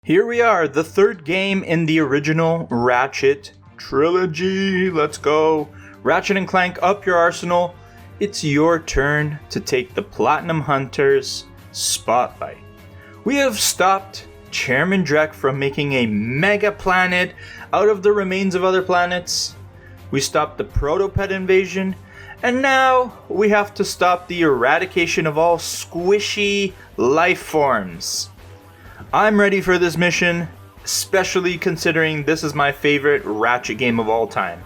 Here we are, the third game in the original Ratchet Trilogy. Let's go. Ratchet and Clank, up your arsenal. It's your turn to take the Platinum Hunters spotlight. We have stopped Chairman Drek from making a mega planet out of the remains of other planets. We stopped the Protopet invasion. And now we have to stop the eradication of all squishy life forms. I'm ready for this mission, especially considering this is my favorite Ratchet game of all time.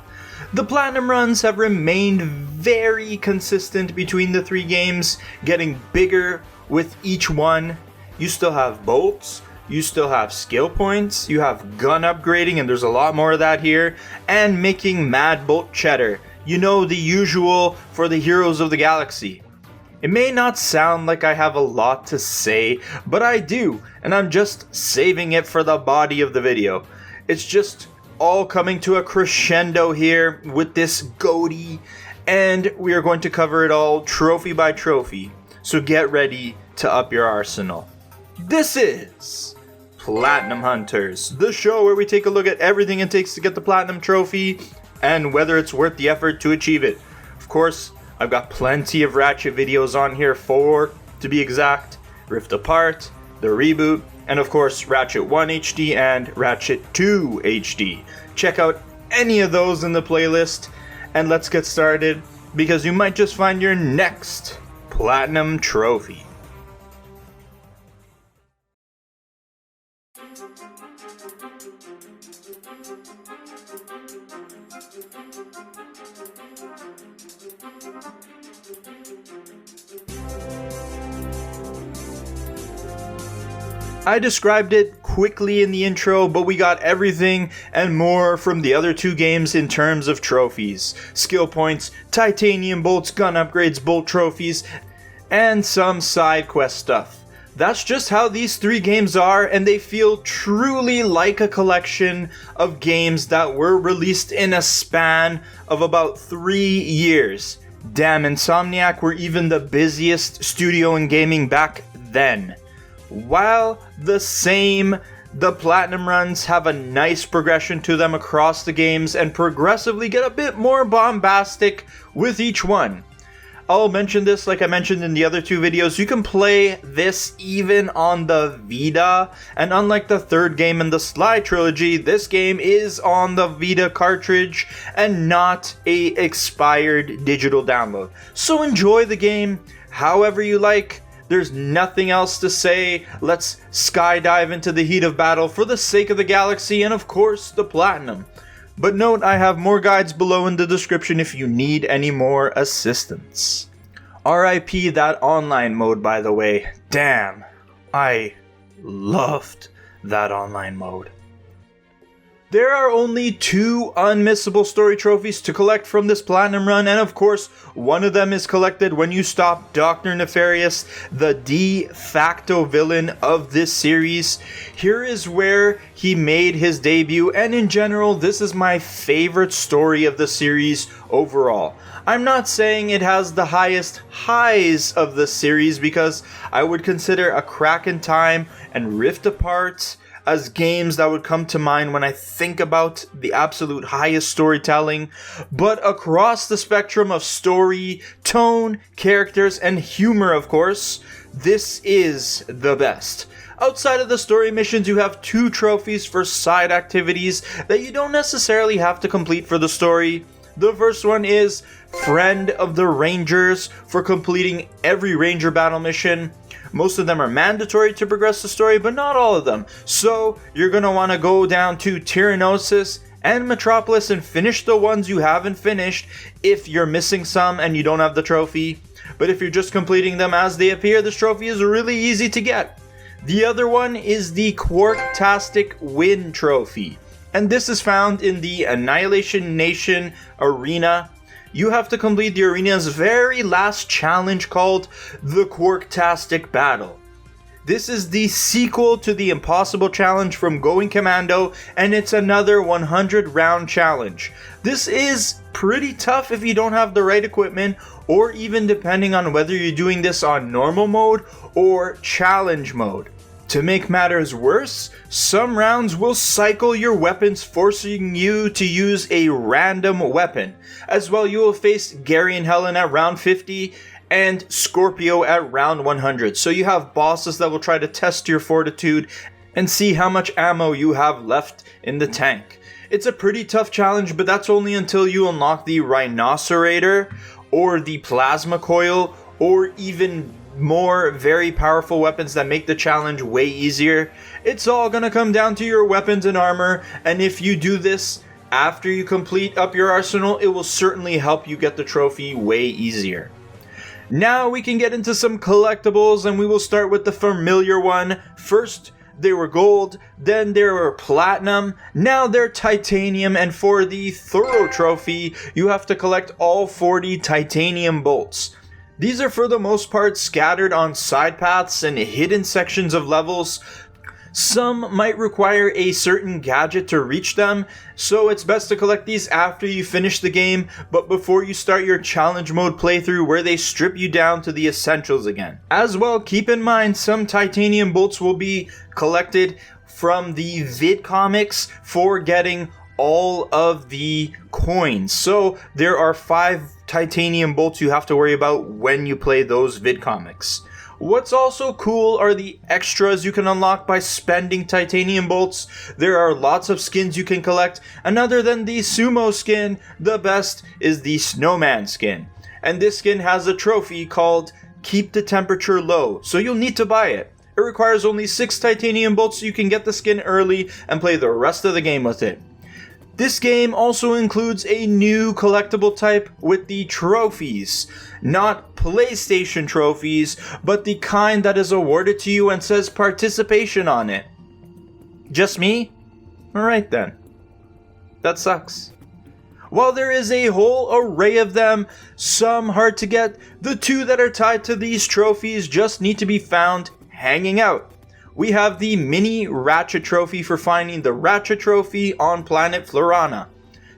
The Platinum runs have remained very consistent between the three games, getting bigger with each one. You still have bolts, you still have skill points, you have gun upgrading, and there's a lot more of that here, and making mad bolt cheddar. You know, the usual for the heroes of the galaxy. It may not sound like I have a lot to say, but I do, and I'm just saving it for the body of the video. It's just all coming to a crescendo here with this goatee, and we are going to cover it all trophy by trophy, so get ready to up your arsenal. This is Platinum Hunters, the show where we take a look at everything it takes to get the Platinum Trophy, and whether it's worth the effort to achieve it. Of course, I've got plenty of Ratchet videos on here, 4 to be exact, Rift Apart, the reboot, and of course Ratchet 1 HD and Ratchet 2 HD. Check out any of those in the playlist, and let's get started, because you might just find your next Platinum Trophy. I described it quickly in the intro, but we got everything and more from the other two games in terms of trophies. Skill points, titanium bolts, gun upgrades, bolt trophies, and some side quest stuff. That's just how these three games are, and they feel truly like a collection of games that were released in a span of about 3 years. Damn, Insomniac were even the busiest studio in gaming back then. While the same, the Platinum runs have a nice progression to them across the games and progressively get a bit more bombastic with each one. I'll mention this like I mentioned in the other two videos, you can play this even on the Vita, and unlike the third game in the Sly trilogy, this game is on the Vita cartridge and not a expired digital download. So enjoy the game however you like. There's nothing else to say. Let's skydive into the heat of battle for the sake of the galaxy and of course the Platinum. But note, I have more guides below in the description if you need any more assistance. RIP that online mode, by the way. Damn, I loved that online mode. There are only 2 unmissable story trophies to collect from this Platinum run, and of course, one of them is collected when you stop Dr. Nefarious, the de facto villain of this series. Here is where he made his debut, and in general, this is my favorite story of the series overall. I'm not saying it has the highest highs of the series, because I would consider A Crack in Time and Rift Apart as games that would come to mind when I think about the absolute highest storytelling, but across the spectrum of story, tone, characters, and humor, of course, this is the best. Outside of the story missions, you have 2 trophies for side activities that you don't necessarily have to complete for the story. The first one is Friend of the Rangers for completing every Ranger battle mission. Most of them are mandatory to progress the story, but not all of them. So you're going to want to go down to Tyrannosis and Metropolis and finish the ones you haven't finished if you're missing some and you don't have the trophy. But if you're just completing them as they appear, this trophy is really easy to get. The other one is the Qwark-tastic Win Trophy, and this is found in the Annihilation Nation Arena. You have to complete the arena's very last challenge called the Qwark-tastic Battle. This is the sequel to the Impossible Challenge from Going Commando, and it's another 100 round challenge. This is pretty tough if you don't have the right equipment, or even depending on whether you're doing this on normal mode or challenge mode. To make matters worse, some rounds will cycle your weapons, forcing you to use a random weapon. As well, you will face Gary and Helen at round 50 and Scorpio at round 100. So you have bosses that will try to test your fortitude and see how much ammo you have left in the tank. It's a pretty tough challenge, but that's only until you unlock the Rhinocerator or the Plasma Coil or even more very powerful weapons that make the challenge way easier. It's all gonna come down to your weapons and armor, and if you do this after you complete up your arsenal, it will certainly help you get the trophy way easier. Now we can get into some collectibles, and we will start with the familiar one. First, they were gold, then they were platinum, now they're titanium, and for the thorough trophy, you have to collect all 40 titanium bolts. These are for the most part scattered on side paths and hidden sections of levels. Some might require a certain gadget to reach them, so it's best to collect these after you finish the game, but before you start your challenge mode playthrough where they strip you down to the essentials again. As well, keep in mind some titanium bolts will be collected from the vid comics for getting all of the coins. So there are 5 titanium bolts you have to worry about when you play those vid comics. What's also cool are the extras you can unlock by spending titanium bolts. There are lots of skins you can collect, and other than the sumo skin, the best is the snowman skin. And this skin has a trophy called Keep the Temperature Low, so you'll need to buy it. It requires only 6 titanium bolts so you can get the skin early and play the rest of the game with it. This game also includes a new collectible type with the trophies. Not PlayStation trophies, but the kind that is awarded to you and says participation on it. Just me? Alright then. That sucks. While there is a whole array of them, some hard to get, the 2 that are tied to these trophies just need to be found hanging out. We have the mini Ratchet trophy for finding the Ratchet trophy on planet Florana.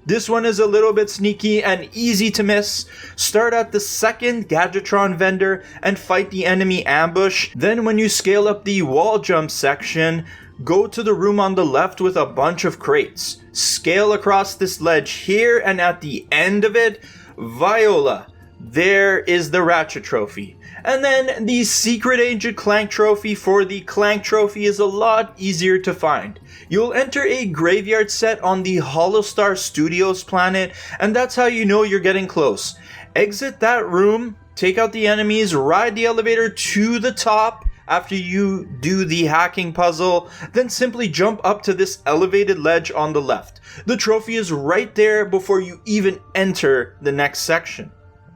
This one is a little bit sneaky and easy to miss. Start at the second Gadgetron vendor and fight the enemy ambush. Then when you scale up the wall jump section, go to the room on the left with a bunch of crates. Scale across this ledge here, and at the end of it, Viola. There is the Ratchet trophy. And then the Secret Agent Clank trophy for the Clank trophy is a lot easier to find. You'll enter a graveyard set on the Holostar Studios planet, and that's how you know you're getting close. Exit that room, take out the enemies, ride the elevator to the top after you do the hacking puzzle, then simply jump up to this elevated ledge on the left. The trophy is right there before you even enter the next section.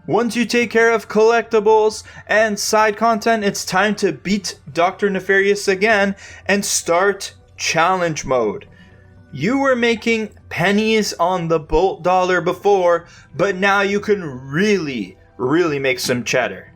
Once you take care of collectibles and side content, it's time to beat Dr. Nefarious again and start challenge mode. You were making pennies on the Bolt dollar before, but now you can really make some cheddar.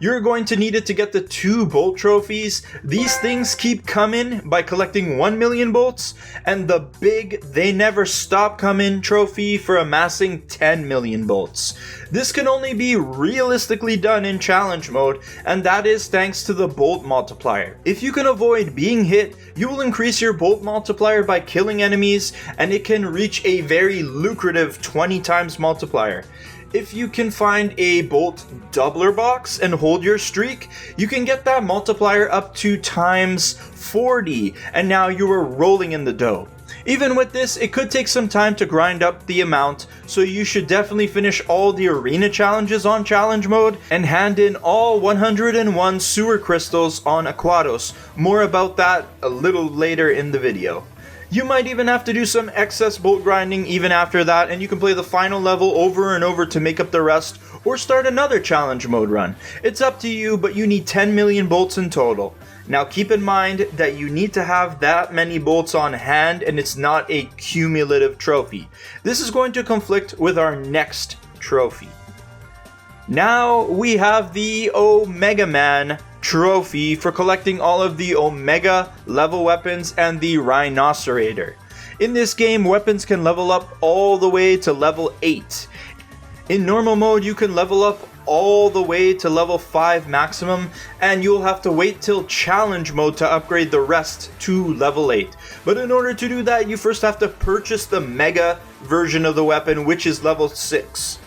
You're going to need it to get the 2 Bolt trophies. These things keep coming by collecting 1 million bolts, and the big They Never Stop Coming trophy for amassing 10 million bolts. This can only be realistically done in challenge mode, and that is thanks to the Bolt multiplier. If you can avoid being hit, you will increase your Bolt multiplier by killing enemies, and it can reach a very lucrative 20 times multiplier. If you can find a Bolt doubler box and hold your streak, you can get that multiplier up to times 40, and now you are rolling in the dough. Even with this, it could take some time to grind up the amount, so you should definitely finish all the arena challenges on challenge mode and hand in all 101 sewer crystals on Aquatos. More about that a little later in the video. You might even have to do some excess bolt grinding even after that, and you can play the final level over and over to make up the rest, or start another challenge mode run. It's up to you, but you need 10 million bolts in total. Now keep in mind that you need to have that many bolts on hand, and it's not a cumulative trophy. This is going to conflict with our next trophy. Now we have the Omega Man trophy for collecting all of the Omega level weapons and the Rhinocerator. In this game, weapons can level up all the way to level 8. In normal mode, you can level up all the way to level 5 maximum, and you'll have to wait till challenge mode to upgrade the rest to level 8. But in order to do that, you first have to purchase the Mega version of the weapon, which is level 6.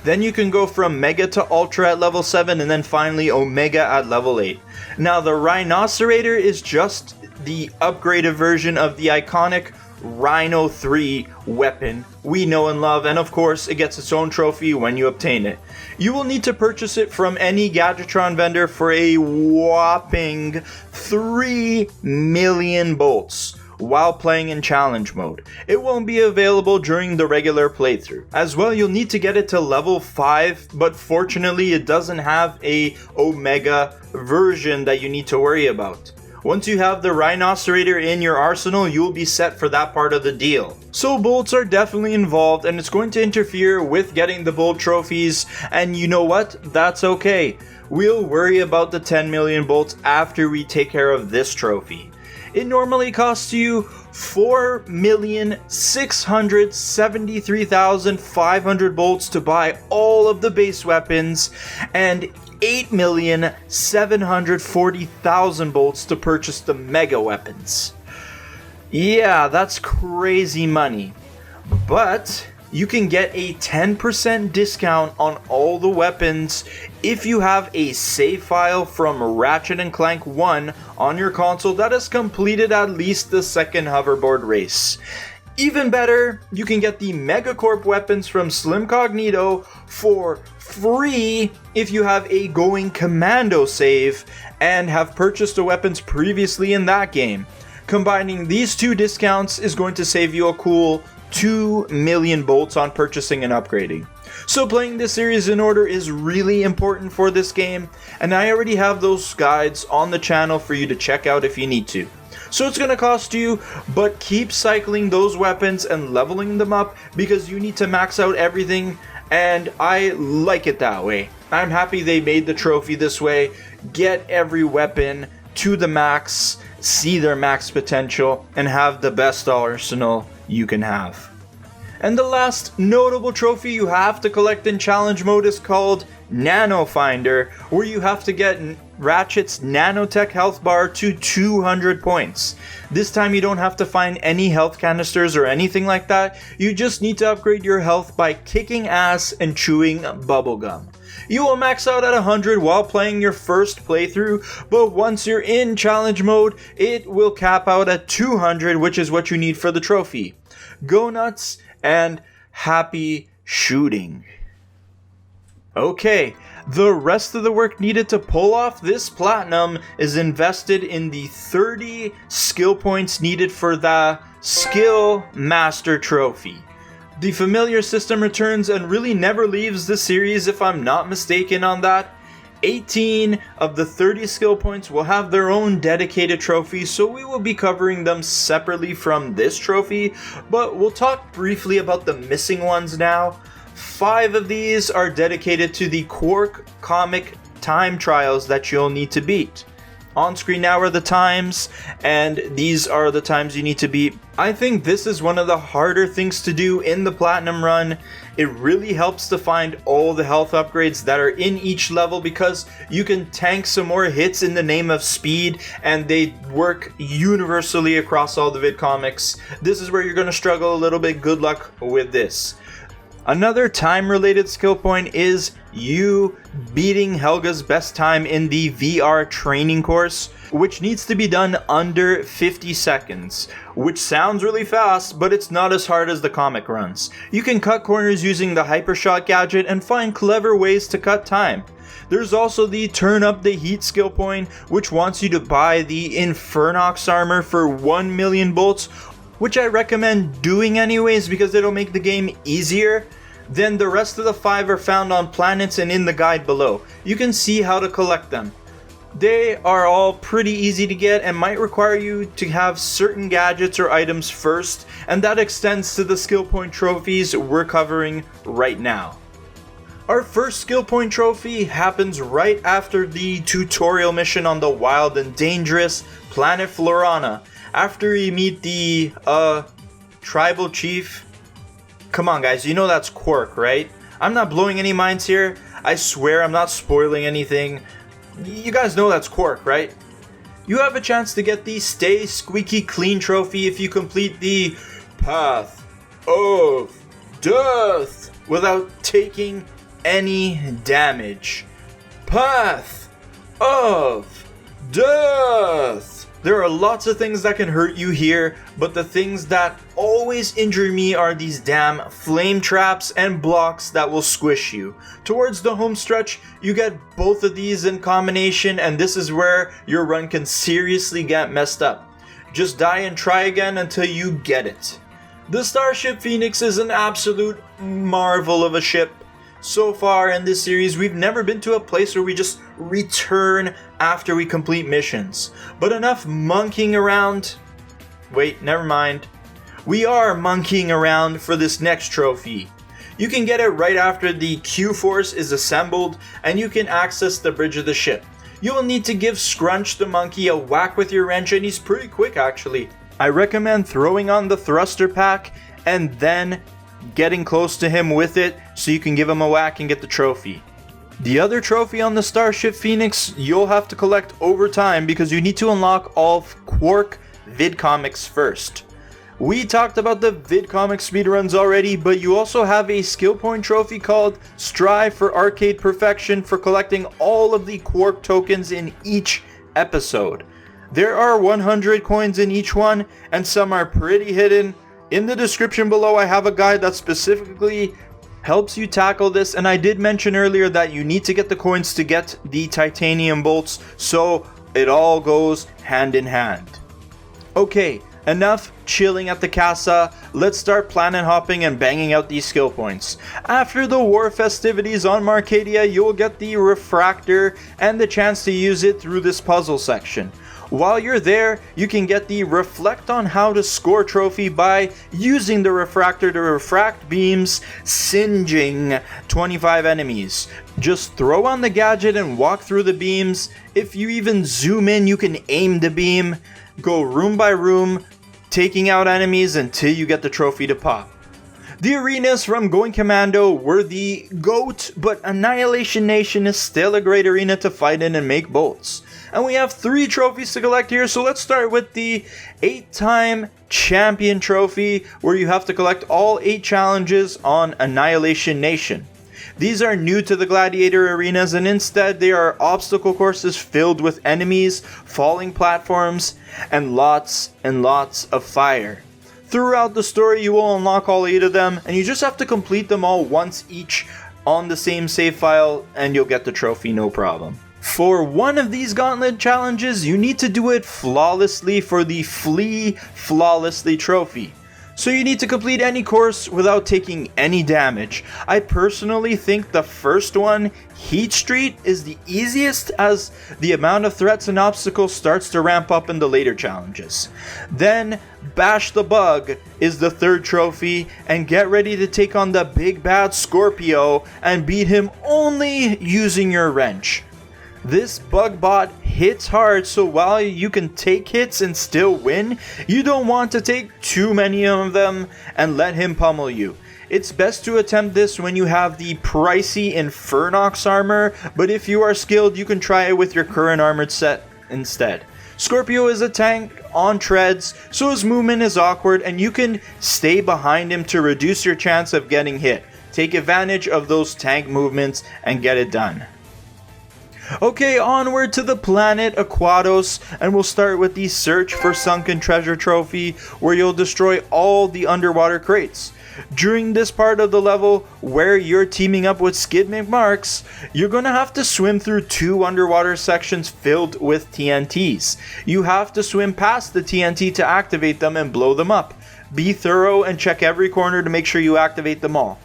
Then you can go from Mega to Ultra at level 7, and then finally Omega at level 8. Now the Rhinocerator is just the upgraded version of the iconic Rhino 3 weapon we know and love, and of course it gets its own trophy when you obtain it. You will need to purchase it from any Gadgetron vendor for a whopping 3 million bolts while playing in challenge mode. It won't be available during the regular playthrough. As well, you'll need to get it to level 5, but fortunately it doesn't have a Omega version that you need to worry about. Once you have the Rhinocerator in your arsenal, you'll be set for that part of the deal. So bolts are definitely involved, and it's going to interfere with getting the bolt trophies, and you know what? That's okay. We'll worry about the 10 million bolts after we take care of this trophy. It normally costs you 4,673,500 bolts to buy all of the base weapons, and 8,740,000 bolts to purchase the mega weapons. Yeah, that's crazy money. But you can get a 10% discount on all the weapons if you have a save file from Ratchet and Clank 1 on your console that has completed at least the second hoverboard race. Even better, you can get the Megacorp weapons from Slimcognito for free if you have a Going Commando save and have purchased the weapons previously in that game. Combining these two discounts is going to save you a cool 2 million bolts on purchasing and upgrading. So playing this series in order is really important for this game, and I already have those guides on the channel for you to check out if you need to. So it's going to cost you, but keep cycling those weapons and leveling them up because you need to max out everything, and I like it that way. I'm happy they made the trophy this way. Get every weapon to the max, see their max potential, and have the best arsenal you can have. And the last notable trophy you have to collect in challenge mode is called Nano Finder, where you have to get Ratchet's Nanotech health bar to 200 points. This time you don't have to find any health canisters or anything like that. You just need to upgrade your health by kicking ass and chewing bubblegum. You will max out at 100 while playing your first playthrough, but once you're in challenge mode, it will cap out at 200, which is what you need for the trophy. Go nuts and happy shooting. Okay, the rest of the work needed to pull off this platinum is invested in the 30 skill points needed for the Skill Master Trophy. The familiar system returns and really never leaves the series if I'm not mistaken on that. 18 of the 30 skill points will have their own dedicated trophy, so we will be covering them separately from this trophy, but we'll talk briefly about the missing ones now. 5 of these are dedicated to the Qwark comic time trials that you'll need to beat. On screen now are the times, and these are the times you need to beat. I think this is one of the harder things to do in the Platinum run. It really helps to find all the health upgrades that are in each level because you can tank some more hits in the name of speed, and they work universally across all the vid comics. This is where you're going to struggle a little bit. Good luck with this. Another time-related skill point is you beating Helga's best time in the VR training course, which needs to be done under 50 seconds, which sounds really fast, but it's not as hard as the comic runs. You can cut corners using the Hypershot gadget and find clever ways to cut time. There's also the Turn Up the Heat skill point, which wants you to buy the Infernox armor for 1 million bolts, which I recommend doing anyways because it'll make the game easier. Then the rest of the 5 are found on planets and in the guide below. You can see how to collect them. They are all pretty easy to get and might require you to have certain gadgets or items first, and that extends to the skill point trophies we're covering right now. Our first skill point trophy happens right after the tutorial mission on the wild and dangerous planet Florana. After you meet the tribal chief. Come on guys, you know that's Qwark, right? I'm not blowing any minds here. I swear I'm not spoiling anything. You guys know that's Qwark, right? You have a chance to get the Stay Squeaky Clean trophy if you complete the Path of Death without taking any damage. Path of Death! There are lots of things that can hurt you here, but the things that always injure me are these damn flame traps and blocks that will squish you. Towards the home stretch, you get both of these in combination, and this is where your run can seriously get messed up. Just die and try again until you get it. The Starship Phoenix is an absolute marvel of a ship. So far in this series, we've never been to a place where we just return after we complete missions. But enough monkeying around. Wait, never mind. We are monkeying around for this next trophy. You can get it right after the Q-Force is assembled, and you can access the bridge of the ship. You'll need to give Scrunch the monkey a whack with your wrench, and he's pretty quick actually. I recommend throwing on the thruster pack and then getting close to him with it so you can give him a whack and get the trophy. The other trophy on the Starship Phoenix you'll have to collect over time because you need to unlock all Qwark vidcomics first. We talked about the vidcomic speedruns already, but you also have a skill point trophy called Strive for Arcade Perfection for collecting all of the Qwark tokens in each episode. There are 100 coins in each one, and some are pretty hidden. In the description below, I have a guide that specifically helps you tackle this, and I did mention earlier that you need to get the coins to get the titanium bolts, so it all goes hand in hand. Okay, enough chilling at the casa, let's start planet hopping and banging out these skill points. After the war festivities on Marcadia, you'll get the refractor and the chance to use it through this puzzle section. While you're there, you can get the Reflect on How to Score trophy by using the refractor to refract beams, singeing 25 enemies. Just throw on the gadget and walk through the beams. If you even zoom in, you can aim the beam. Go room by room, taking out enemies until you get the trophy to pop. The arenas from Going Commando were the GOAT, but Annihilation Nation is still a great arena to fight in and make bolts. And we have 3 trophies to collect here, so let's start with the 8-time champion trophy, where you have to collect all 8 challenges on Annihilation Nation. These are new to the gladiator arenas, and instead they are obstacle courses filled with enemies, falling platforms, and lots of fire. Throughout the story, you will unlock all 8 of them, and you just have to complete them all once each on the same save file, and you'll get the trophy no problem. For one of these gauntlet challenges, you need to do it flawlessly for the Flee Flawlessly trophy. So you need to complete any course without taking any damage. I personally think the first one, Heat Street, is the easiest as the amount of threats and obstacles starts to ramp up in the later challenges. Then Bash the Bug is the third trophy, and get ready to take on the big bad Scorpio and beat him only using your wrench. This bug bot hits hard, so while you can take hits and still win, you don't want to take too many of them and let him pummel you. It's best to attempt this when you have the pricey Infernox armor, but if you are skilled, you can try it with your current armored set instead. Scorpio is a tank on treads, so his movement is awkward, and you can stay behind him to reduce your chance of getting hit. Take advantage of those tank movements and get it done. Okay, onward to the planet Aquatos, and we'll start with the Search for Sunken Treasure trophy, where you'll destroy all the underwater crates. During this part of the level, where you're teaming up with Skid McMarks, you're gonna have to swim through 2 underwater sections filled with TNTs. You have to swim past the TNT to activate them and blow them up. Be thorough and check every corner to make sure you activate them all.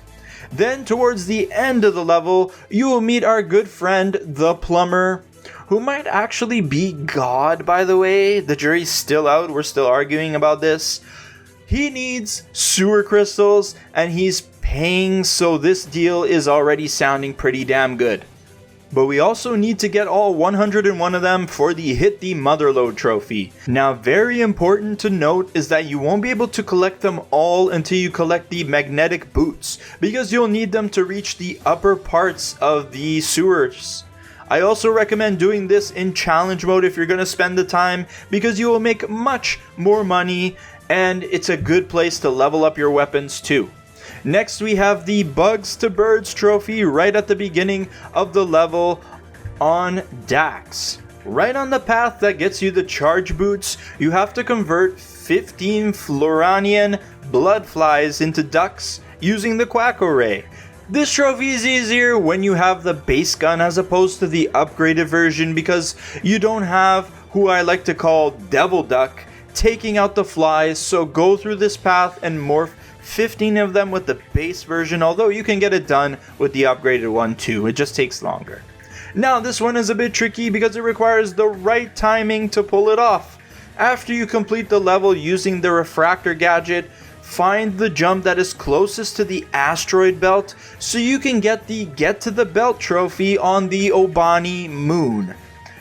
Then towards the end of the level, you will meet our good friend, the Plumber, who might actually be God, by the way. The jury's still out, we're still arguing about this. He needs sewer crystals, and he's paying, so this deal is already sounding pretty damn good. But we also need to get all 101 of them for the Hit the Motherlode trophy. Now, very important to note is that you won't be able to collect them all until you collect the magnetic boots, because you'll need them to reach the upper parts of the sewers. I also recommend doing this in challenge mode if you're going to spend the time, because you will make much more money and it's a good place to level up your weapons too. Next we have the Bugs to Birds trophy right at the beginning of the level on Daxx. Right on the path that gets you the charge boots, you have to convert 15 Floranian blood flies into ducks using the Qwark array. This trophy is easier when you have the base gun as opposed to the upgraded version, because you don't have who I like to call Devil Duck taking out the flies, so go through this path and morph 15 of them with the base version, although you can get it done with the upgraded one too, it just takes longer. Now this one is a bit tricky because it requires the right timing to pull it off. After you complete the level using the refractor gadget, find the jump that is closest to the asteroid belt so you can get the Get to the Belt trophy on the Obani moon.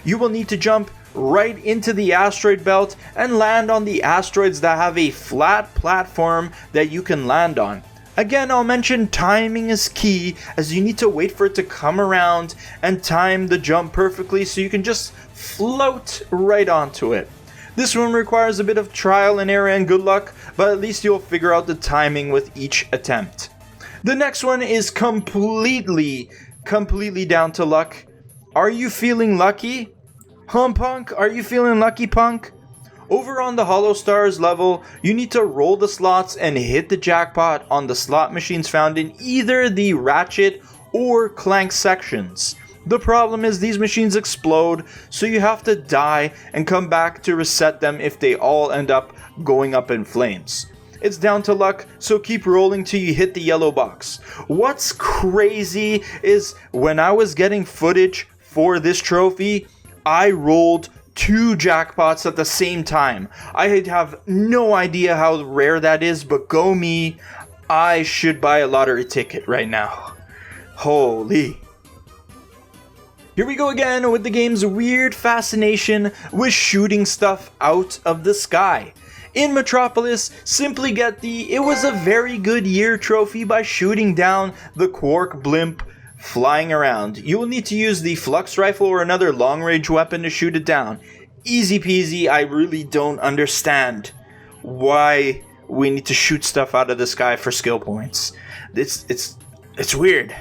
You will need to jump right into the asteroid belt and land on the asteroids that have a flat platform that you can land on. Again, I'll mention timing is key, as you need to wait for it to come around and time the jump perfectly so you can just float right onto it. This one requires a bit of trial and error and good luck, but at least you'll figure out the timing with each attempt. The next one is completely down to luck. Are you feeling lucky? Punk, are you feeling lucky, punk? Over on the Holostars level, you need to roll the slots and hit the jackpot on the slot machines found in either the Ratchet or Clank sections. The problem is these machines explode, so you have to die and come back to reset them if they all end up going up in flames. It's down to luck, so keep rolling till you hit the yellow box. What's crazy is when I was getting footage for this trophy, I rolled 2 jackpots at the same time. I have no idea how rare that is, but go me, I should buy a lottery ticket right now. Holy. Here we go again with the game's weird fascination with shooting stuff out of the sky. In Metropolis, simply get the It Was a Very Good Year trophy by shooting down the Qwark blimp flying around. You will need to use the flux rifle or another long-range weapon to shoot it down. Easy peasy. I really don't understand why we need to shoot stuff out of the sky for skill points. It's weird.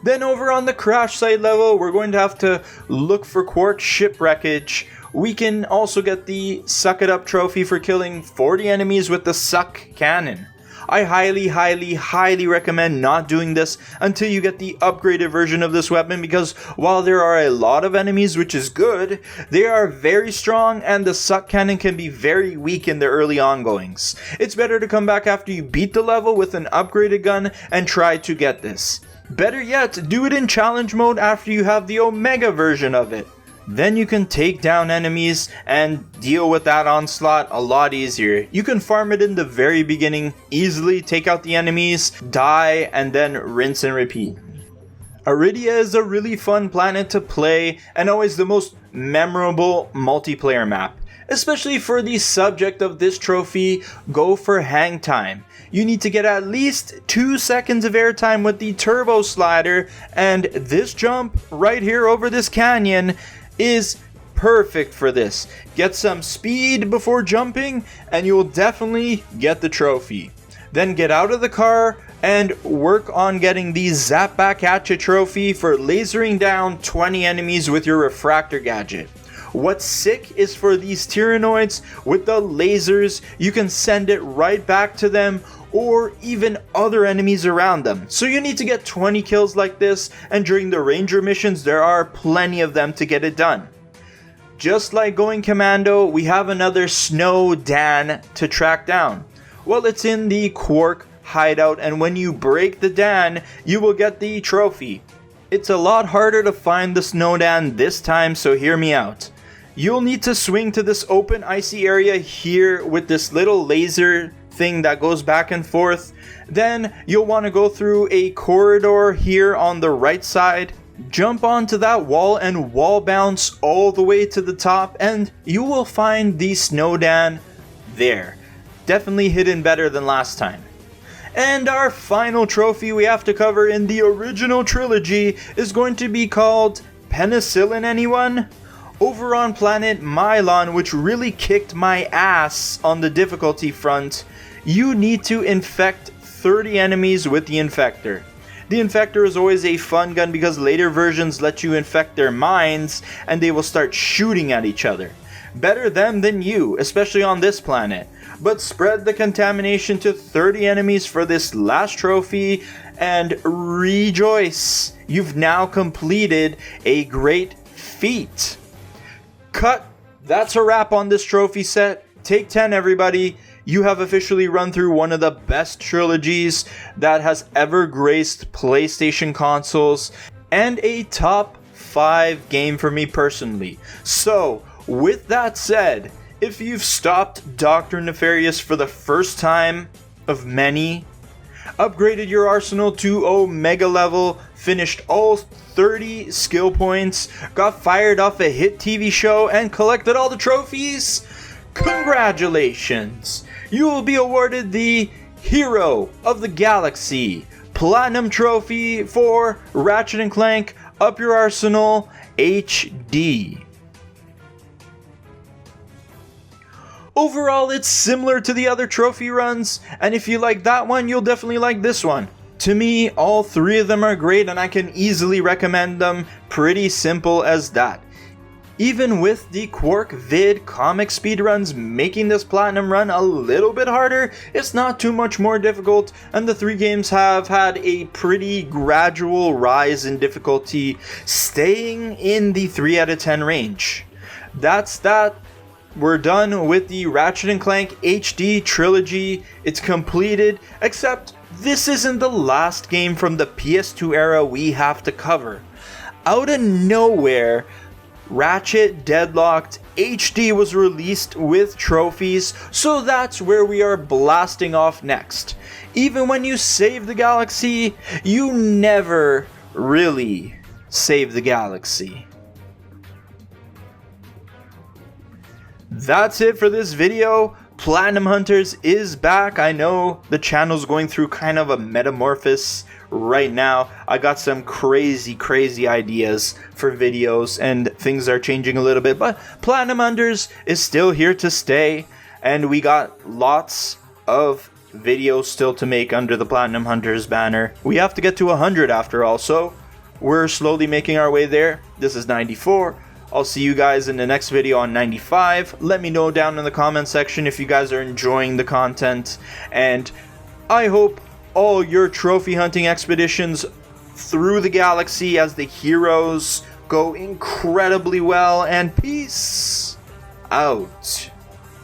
Then over on the crash site level, we're going to have to look for Qwark shipwreckage. We can also get the Suck It Up trophy for killing 40 enemies with the Suck Cannon. I highly recommend not doing this until you get the upgraded version of this weapon, because while there are a lot of enemies, which is good, they are very strong and the Suck Cannon can be very weak in the early ongoings. It's better to come back after you beat the level with an upgraded gun and try to get this. Better yet, do it in challenge mode after you have the Omega version of it. Then you can take down enemies and deal with that onslaught a lot easier. You can farm it in the very beginning, easily take out the enemies, die, and then rinse and repeat. Aridia is a really fun planet to play and always the most memorable multiplayer map. Especially for the subject of this trophy, go for hang time. You need to get at least 2 seconds of airtime with the turbo slider, and this jump right here over this canyon is perfect for this. Get some speed before jumping and you will definitely get the trophy. Then get out of the car and work on getting the Zap Back At Ya trophy for lasering down 20 enemies with your refractor gadget. What's sick is for these Tyrannoids with the lasers, you can send it right back to them or even other enemies around them. So you need to get 20 kills like this, and during the Ranger missions there are plenty of them to get it done. Just like going commando, we have another Snow Dan to track down. Well, it's in the Qwark hideout, and when you break the Dan, you will get the trophy. It's a lot harder to find the Snow Dan this time, so hear me out. You'll need to swing to this open icy area here with this little laser thing that goes back and forth. Then you'll want to go through a corridor here on the right side. jump onto that wall and wall bounce all the way to the top, and you will find the Snowdan there. Definitely hidden better than last time. And our final trophy we have to cover in the original trilogy is going to be called Penicillin, anyone? Over on planet Mylon, which really kicked my ass on the difficulty front, you need to infect 30 enemies with the Infector. The Infector is always a fun gun because later versions let you infect their minds and they will start shooting at each other. Better them than you, especially on this planet. But spread the contamination to 30 enemies for this last trophy and rejoice! You've now completed a great feat. Cut! That's a wrap on this trophy set. Take 10, everybody. You have officially run through one of the best trilogies that has ever graced PlayStation consoles and a top 5 game for me personally. So, with that said, if you've stopped Dr. Nefarious for the first time of many, upgraded your arsenal to Omega level, finished all 30 skill points, got fired off a hit TV show, and collected all the trophies, congratulations! You will be awarded the Hero of the Galaxy Platinum Trophy for Ratchet and Clank Up Your Arsenal HD. Overall, it's similar to the other trophy runs, and if you like that one, you'll definitely like this one. To me, all 3 of them are great and I can easily recommend them, pretty simple as that. Even with the Qwark vid comic speedruns making this platinum run a little bit harder, it's not too much more difficult, and the 3 games have had a pretty gradual rise in difficulty, staying in the 3 out of 10 range. That's that. We're done with the Ratchet & Clank HD trilogy. It's completed, except this isn't the last game from the PS2 era we have to cover. Out of nowhere, Ratchet Deadlocked HD was released with trophies, so that's where we are blasting off next. Even when you save the galaxy, you never really save the galaxy. That's it for this video. Platinum Hunters is back. I know the channel's going through kind of a metamorphosis right now. I got some crazy ideas for videos and things are changing a little bit, but Platinum Hunters is still here to stay, and we got lots of videos still to make under the Platinum Hunters banner. We have to get to 100 after all, so we're slowly making our way there. This is 94. I'll see you guys in the next video on 95. Let me know down in the comment section if you guys are enjoying the content, and I hope all your trophy hunting expeditions through the galaxy as the heroes go incredibly well, and peace out.